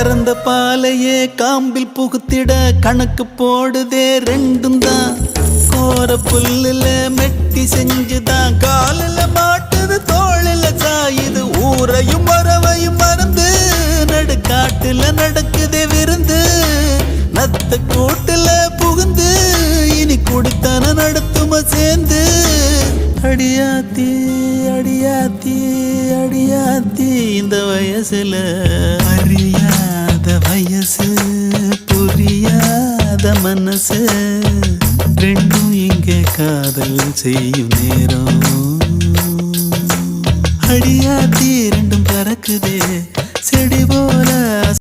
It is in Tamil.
கறந்த பாலையே காம்பில் புகுத்திட கணக்கு போடுதே ரெண்டும் தான். கோர புல்லுல மெட்டி செஞ்சுதான் காலில மாட்டுது தோளில சாயுது. ஊரையும் வரவையும் மறந்து நடுக்காட்டுல நடக்குதே விருந்து. நத்த கூட்டுல புகுந்து இனி குடித்தன நடத்தும சேர்ந்து. அடியாத்தி அடியாத்தி அடியாத்தி இந்த வயசுல அறியாத வயசு புரியாத மனசு ரெண்டும் இங்கே காதல் செய்யும் நேரம். அடியாத்தி ரெண்டும் பறக்குதே செடி போல